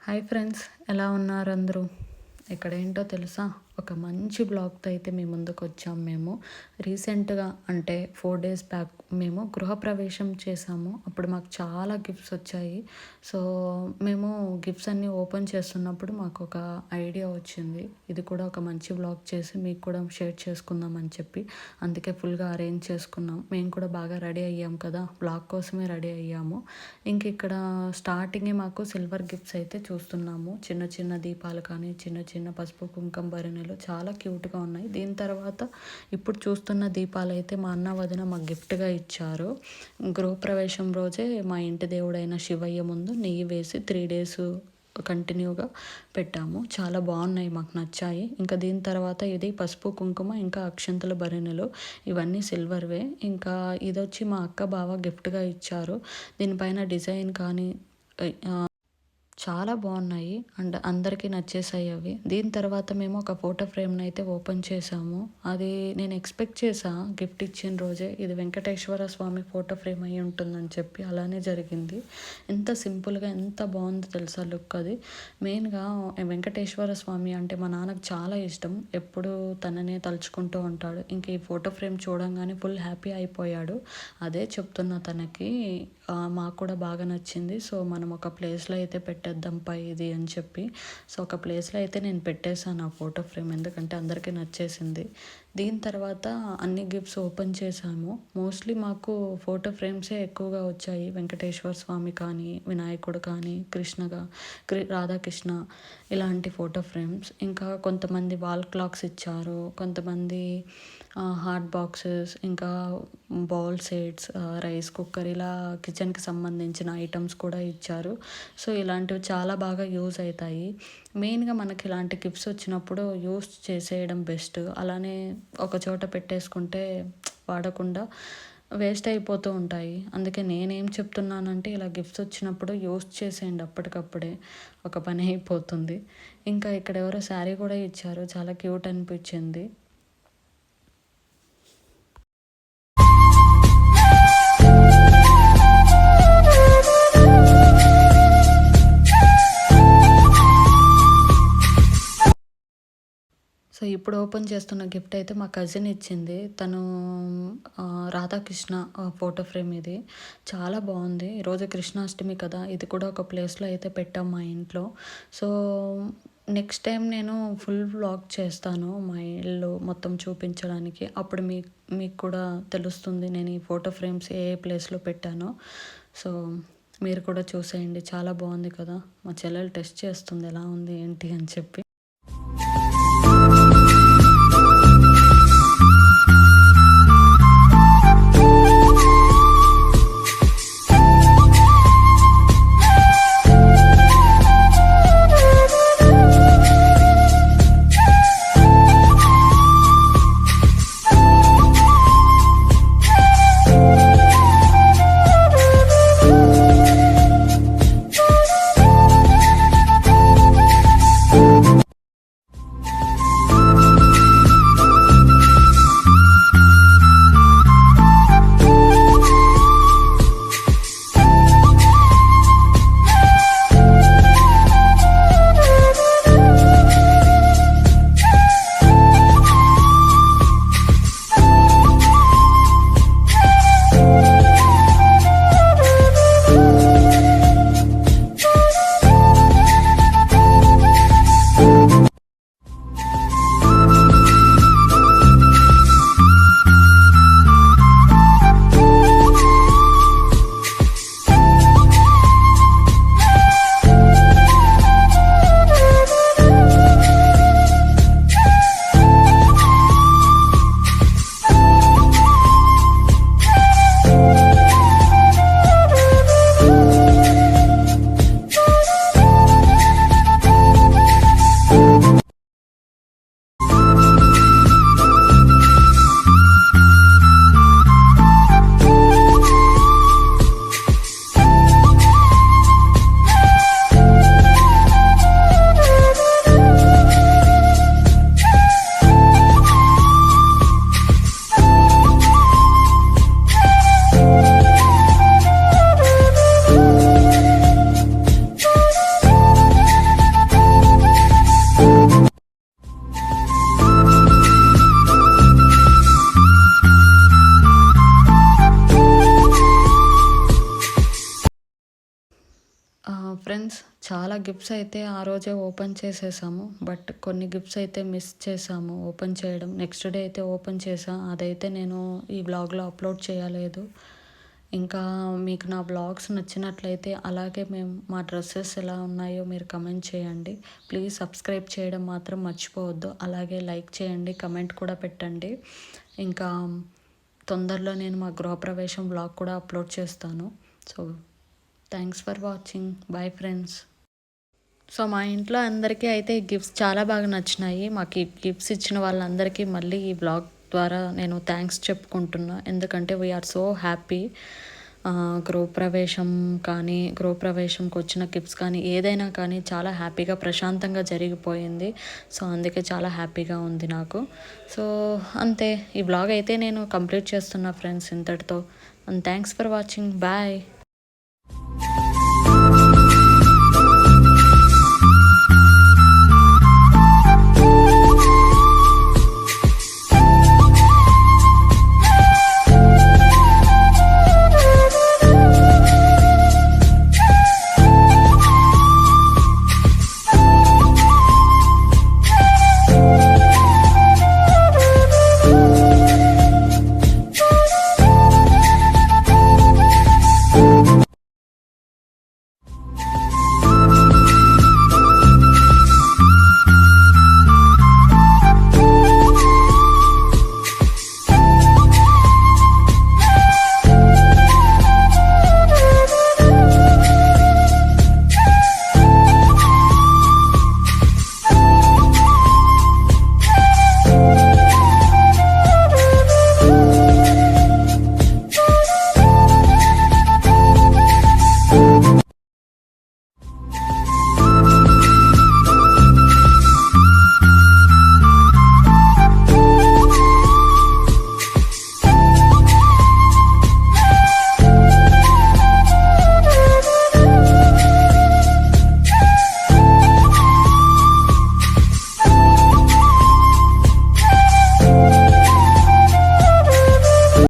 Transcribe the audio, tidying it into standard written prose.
Hi friends, ఎలా ఉన్నారు అందరూ? ఇక్కడ ఏంటో తెలుసా, ఒక మంచి బ్లాగ్తో అయితే మీ ముందుకు వచ్చాము. మేము రీసెంట్గా అంటే 4 days బ్యాక్ మేము గృహప్రవేశం చేసాము. అప్పుడు మాకు చాలా గిఫ్ట్స్ వచ్చాయి. సో మేము గిఫ్ట్స్ అన్నీ ఓపెన్ చేస్తున్నప్పుడు మాకు ఒక ఐడియా వచ్చింది, ఇది కూడా ఒక మంచి బ్లాగ్ చేసి మీకు కూడా షేర్ చేసుకుందాం అని చెప్పి. అందుకే ఫుల్గా అరేంజ్ చేసుకున్నాం. మేము కూడా బాగా రెడీ అయ్యాం కదా, బ్లాగ్ కోసమే రెడీ అయ్యాము. ఇంక ఇక్కడ స్టార్టింగే మాకు సిల్వర్ గిఫ్ట్స్ అయితే చూస్తున్నాము. చిన్న చిన్న దీపాలు కానీ, చిన్న చిన్న పసుపు కుంకుమ భరణిలు చాలా క్యూట్గా ఉన్నాయి. దీని తర్వాత ఇప్పుడు చూస్తున్న దీపాలు అయితే మా అన్న వదిన మాకు గిఫ్ట్గా ఇచ్చారు. గృహప్రవేశం రోజే మా ఇంటి దేవుడైన శివయ్య ముందు నెయ్యి వేసి 3 days కంటిన్యూగా పెట్టాము. చాలా బాగున్నాయి, మాకు నచ్చాయి. ఇంకా దీని తర్వాత ఇది పసుపు కుంకుమ, ఇంకా అక్షంతల భరణిలు, ఇవన్నీ సిల్వర్వే. ఇంకా ఇది వచ్చి మా అక్క బావ గిఫ్ట్గా ఇచ్చారు. దీనిపైన డిజైన్ కానీ చాలా బాగున్నాయి అండ్ అందరికీ నచ్చేసాయి అవి. దీని తర్వాత మేము ఒక ఫోటో ఫ్రేమ్ని అయితే ఓపెన్ చేసాము. అది నేను ఎక్స్పెక్ట్ చేసా గిఫ్ట్ ఇచ్చిన రోజే ఇది వెంకటేశ్వర స్వామి ఫోటో ఫ్రేమ్ అయి ఉంటుందని చెప్పి. అలానే జరిగింది. ఎంత సింపుల్గా ఎంత బాగుంది తెలుసా లుక్. అది మెయిన్గా వెంకటేశ్వర స్వామి అంటే మా నాన్నకు చాలా ఇష్టం. ఎప్పుడు తననే తలుచుకుంటూ ఉంటాడు. ఇంక ఈ ఫోటో ఫ్రేమ్ చూడంగానే ఫుల్ హ్యాపీ అయిపోయాడు. అదే చెప్తున్నా తనకి, మాకు కూడా బాగా నచ్చింది. సో మనం ఒక ప్లేస్లో అయితే పెట్టేద్దాం పై ఇది అని చెప్పి. సో ఒక ప్లేస్లో అయితే నేను పెట్టేశాను ఆ ఫోటో ఫ్రేమ్, ఎందుకంటే అందరికీ నచ్చేసింది. దీని తర్వాత అన్ని గిఫ్ట్స్ ఓపెన్ చేశాము. మోస్ట్లీ మాకు ఫోటో ఫ్రేమ్సే ఎక్కువగా వచ్చాయి. వెంకటేశ్వర స్వామి కానీ, వినాయకుడు కానీ, రాధాకృష్ణ ఇలాంటి ఫోటో ఫ్రేమ్స్. ఇంకా కొంతమంది వాల్ క్లాక్స్ ఇచ్చారు, కొంతమంది హాట్ బాక్సెస్, ఇంకా బౌల్ సెట్స్, రైస్ కుక్కర్, ఇలా కిచెన్కి సంబంధించిన ఐటమ్స్ కూడా ఇచ్చారు. సో ఇలాంటివి చాలా బాగా యూజ్ అవుతాయి. మెయిన్గా మనకి ఇలాంటి గిఫ్ట్స్ వచ్చినప్పుడు యూజ్ చేసేయడం బెస్ట్. అలానే ఒక చోట పెట్టేసుకుంటే వాడకుండా వేస్ట్ అయిపోతూ ఉంటాయి. అందుకే నేనేం చెప్తున్నానంటే ఇలా గిఫ్ట్స్ వచ్చినప్పుడు యూజ్ చేసేయండి, అప్పటికప్పుడే ఒక పని అయిపోతుంది. ఇంకా ఇక్కడ ఎవరో శారీ కూడా ఇచ్చారు, చాలా క్యూట్ అనిపించింది. సో ఇప్పుడు ఓపెన్ చేస్తున్న గిఫ్ట్ అయితే మా కజిన్ ఇచ్చింది. తను రాధాకృష్ణ ఫోటో ఫ్రేమ్. ఇది చాలా బాగుంది. ఈరోజు కృష్ణాష్టమి కదా, ఇది కూడా ఒక ప్లేస్లో అయితే పెట్టాం మా ఇంట్లో. సో నెక్స్ట్ టైం నేను ఫుల్ వ్లాగ్ చేస్తాను మా ఇల్లు మొత్తం చూపించడానికి. అప్పుడు మీకు కూడా తెలుస్తుంది నేను ఈ ఫోటో ఫ్రేమ్స్ ఏ ప్లేస్లో పెట్టానో. సో మీరు కూడా చూసేయండి, చాలా బాగుంది కదా. మా చెల్లెలు టెస్ట్ చేస్తుంది ఎలా ఉంది ఏంటి అని చెప్పి. ఫ్రెండ్స్, చాలా గిఫ్ట్స్ అయితే ఆ రోజే ఓపెన్ చేసేసాము. బట్ కొన్ని గిఫ్ట్స్ అయితే మిస్ చేసాము ఓపెన్ చేయడం. నెక్స్ట్ డే అయితే ఓపెన్ చేసా. అదైతే నేను ఈ వ్లాగ్లో అప్లోడ్ చేయలేదు. ఇంకా మీకు నా వ్లాగ్స్ నచ్చినట్లయితే అలాగే మా డ్రెస్సెస్ ఎలా ఉన్నాయో మీరు కమెంట్ చేయండి. ప్లీజ్ సబ్స్క్రైబ్ చేయడం మాత్రం మర్చిపోవద్దు. అలాగే లైక్ చేయండి, కమెంట్ కూడా పెట్టండి. ఇంకా తొందరలో నేను మా గృహప్రవేశం వ్లాగ్ కూడా అప్లోడ్ చేస్తాను. So thanks for watching. Bye friends. So మా ఇంట్లో అందరికీ అయితే ఈ గిఫ్ట్స్ చాలా బాగా నచ్చినాయి. మాకు ఈ గిఫ్ట్స్ ఇచ్చిన వాళ్ళందరికీ మళ్ళీ ఈ బ్లాగ్ ద్వారా నేను థ్యాంక్స్ చెప్పుకుంటున్నా. ఎందుకంటే వీఆర్ సో హ్యాపీ. గృహప్రవేశం కానీ, గృహప్రవేశంకి వచ్చిన గిఫ్ట్స్ కానీ, ఏదైనా కానీ చాలా హ్యాపీగా ప్రశాంతంగా జరిగిపోయింది. సో అందుకే చాలా హ్యాపీగా ఉంది నాకు. సో అంతే, ఈ బ్లాగ్ అయితే నేను కంప్లీట్ చేస్తున్నా ఫ్రెండ్స్ ఇంతటితో. And thanks for watching. Bye.